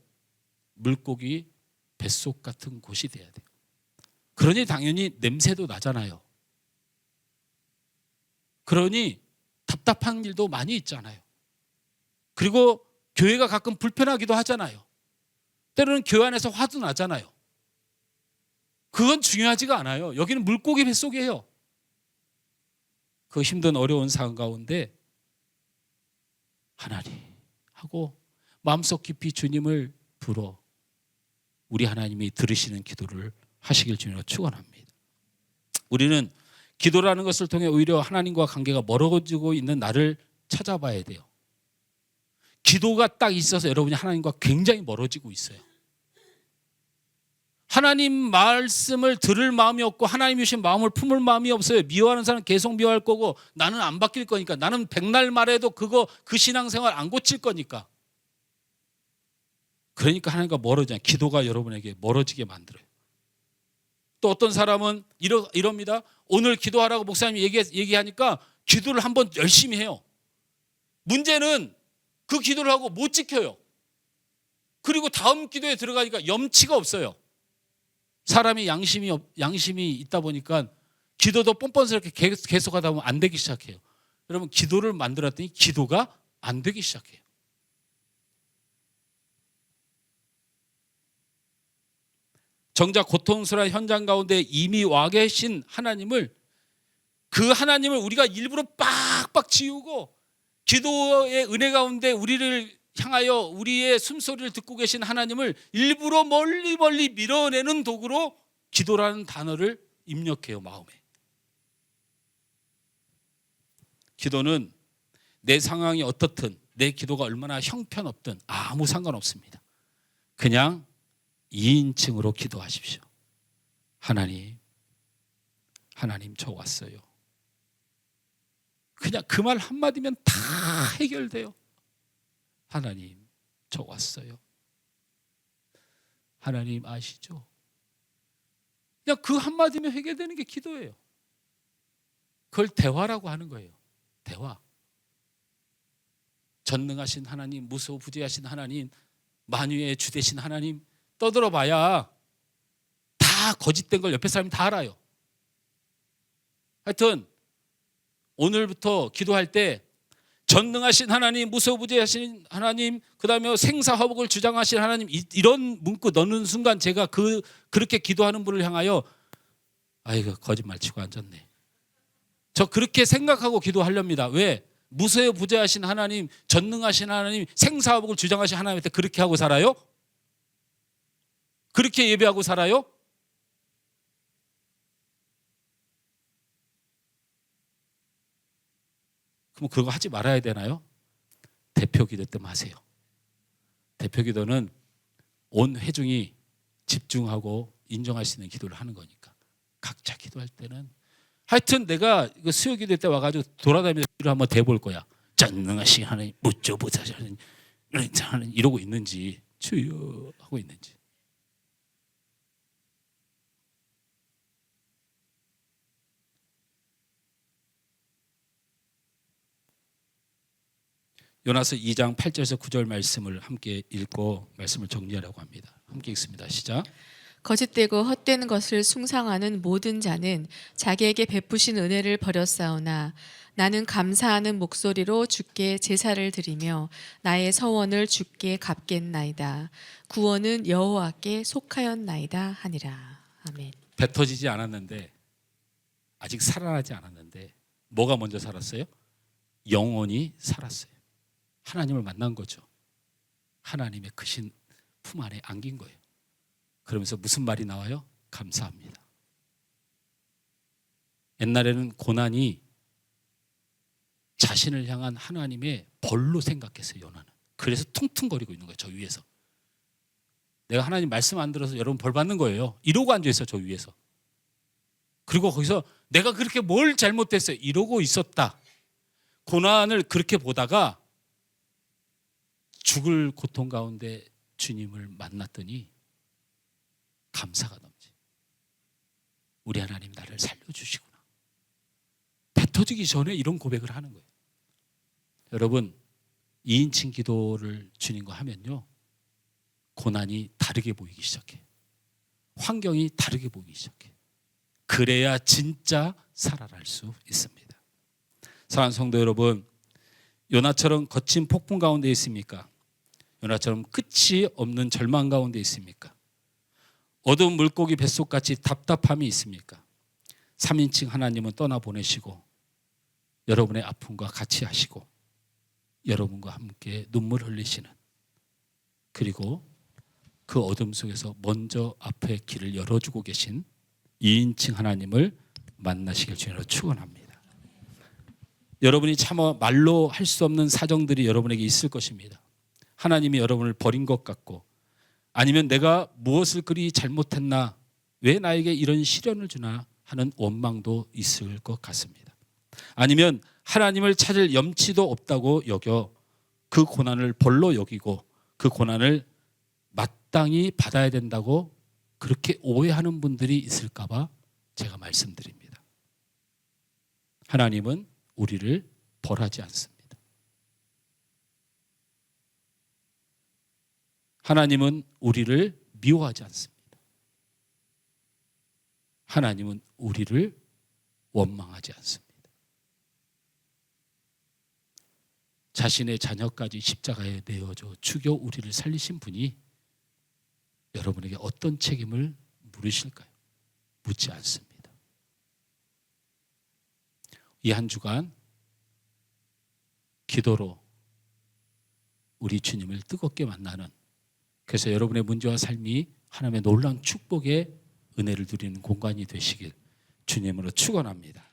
물고기 뱃속 같은 곳이 돼야 돼요. 그러니 당연히 냄새도 나잖아요. 그러니 답답한 일도 많이 있잖아요. 그리고 교회가 가끔 불편하기도 하잖아요. 때로는 교회 안에서 화도 나잖아요. 그건 중요하지가 않아요. 여기는 물고기 뱃속이에요. 그 힘든 어려운 상황 가운데 하나님 하고 마음속 깊이 주님을 불어 우리 하나님이 들으시는 기도를 하시길 주님으로 축원합니다. 우리는 기도라는 것을 통해 오히려 하나님과 관계가 멀어지고 있는 나를 찾아봐야 돼요. 기도가 딱 있어서 여러분이 하나님과 굉장히 멀어지고 있어요. 하나님 말씀을 들을 마음이 없고 하나님 주신 마음을 품을 마음이 없어요. 미워하는 사람은 계속 미워할 거고 나는 안 바뀔 거니까 나는 백날 말해도 그 신앙생활 안 고칠 거니까. 그러니까 하나님과 멀어지잖아요. 기도가 여러분에게 멀어지게 만들어요. 또 어떤 사람은 이럽니다. 오늘 기도하라고 목사님이 얘기하니까 기도를 한번 열심히 해요. 문제는 그 기도를 하고 못 지켜요. 그리고 다음 기도에 들어가니까 염치가 없어요. 사람이 양심이 있다 보니까 기도도 뻔뻔스럽게 계속하다 보면 안 되기 시작해요. 여러분 기도를 만들었더니 기도가 안 되기 시작해요. 정작 고통스러운 현장 가운데 이미 와 계신 하나님을 그 하나님을 우리가 일부러 빡빡 지우고 기도의 은혜 가운데 우리를 향하여 우리의 숨소리를 듣고 계신 하나님을 일부러 멀리 밀어내는 도구로 기도라는 단어를 입력해요, 마음에. 기도는 내 상황이 어떻든 내 기도가 얼마나 형편없든 아무 상관없습니다. 그냥 2인칭으로 기도하십시오. 하나님 저 왔어요. 그냥 그 말 한마디면 다 해결돼요. 하나님 저 왔어요. 하나님 아시죠? 그냥 그 한마디면 해결되는 게 기도예요. 그걸 대화라고 하는 거예요. 대화. 전능하신 하나님, 무소부재하신 하나님, 만유의 주 되신 하나님 떠들어봐야 다 거짓된 걸 옆에 사람이 다 알아요. 하여튼 오늘부터 기도할 때 전능하신 하나님, 무소부재하신 하나님, 그 다음에 생사화복을 주장하신 하나님, 이런 문구 넣는 순간 제가 그렇게 기도하는 분을 향하여 아이고 거짓말 치고 앉았네. 저 그렇게 생각하고 기도하렵니다. 왜? 무소부재하신 하나님, 전능하신 하나님, 생사화복을 주장하신 하나님한테 그렇게 하고 살아요? 그렇게 예배하고 살아요? 그럼 그거 하지 말아야 되나요? 대표 기도 때만 하세요. 대표 기도는 온 회중이 집중하고 인정할 수 있는 기도를 하는 거니까. 각자 기도할 때는 하여튼 내가 수요 기도 때 와가지고 돌아다니면서 기도를 한번 대볼 거야. 전능하신 하나님, 무소부재하신 하나님 이러고 있는지 주여 하고 있는지. 요나서 2장 8절에서 9절 말씀을 함께 읽고 말씀을 정리하려고 합니다. 함께 읽습니다. 시작. 거짓되고 헛된 것을 숭상하는 모든 자는 자기에게 베푸신 은혜를 버렸사오나 나는 감사하는 목소리로 주께 제사를 드리며 나의 서원을 주께 갚겠나이다. 구원은 여호와께 속하였나이다 하니라. 아멘. 뱉어지지 않았는데 아직 살아나지 않았는데 뭐가 먼저 살았어요? 영혼이 살았어요. 하나님을 만난 거죠. 하나님의 크신 품 안에 안긴 거예요. 그러면서 무슨 말이 나와요? 감사합니다. 옛날에는 고난이 자신을 향한 하나님의 벌로 생각했어요. 요나는. 그래서 퉁퉁거리고 있는 거예요. 저 위에서. 내가 하나님 말씀 안 들어서 여러분 벌 받는 거예요. 이러고 앉아있어요. 저 위에서. 그리고 거기서 내가 그렇게 뭘 잘못했어요. 이러고 있었다. 고난을 그렇게 보다가 죽을 고통 가운데 주님을 만났더니 감사가 넘치. 우리 하나님 나를 살려주시구나. 뱉어지기 전에 이런 고백을 하는 거예요. 여러분 2인칭 기도를 주님과 하면요 고난이 다르게 보이기 시작해. 환경이 다르게 보이기 시작해. 그래야 진짜 살아날 수 있습니다. 사랑하는 성도 여러분, 요나처럼 거친 폭풍 가운데 있습니까? 요나처럼 끝이 없는 절망 가운데 있습니까? 어두운 물고기 뱃속같이 답답함이 있습니까? 3인칭 하나님은 떠나보내시고 여러분의 아픔과 같이 하시고 여러분과 함께 눈물 흘리시는, 그리고 그 어둠 속에서 먼저 앞에 길을 열어주고 계신 2인칭 하나님을 만나시길 주님으로 축원합니다. 여러분이 차마 말로 할 수 없는 사정들이 여러분에게 있을 것입니다. 하나님이 여러분을 버린 것 같고, 아니면 내가 무엇을 그리 잘못했나, 왜 나에게 이런 시련을 주나 하는 원망도 있을 것 같습니다. 아니면 하나님을 찾을 염치도 없다고 여겨 그 고난을 벌로 여기고 그 고난을 마땅히 받아야 된다고 그렇게 오해하는 분들이 있을까 봐 제가 말씀드립니다. 하나님은 우리를 벌하지 않습니다. 하나님은 우리를 미워하지 않습니다. 하나님은 우리를 원망하지 않습니다. 자신의 자녀까지 십자가에 내어줘 죽여 우리를 살리신 분이 여러분에게 어떤 책임을 물으실까요? 묻지 않습니다. 이 한 주간 기도로 우리 주님을 뜨겁게 만나는, 그래서 여러분의 문제와 삶이 하나님의 놀라운 축복의 은혜를 누리는 공간이 되시길 주님으로 축원합니다.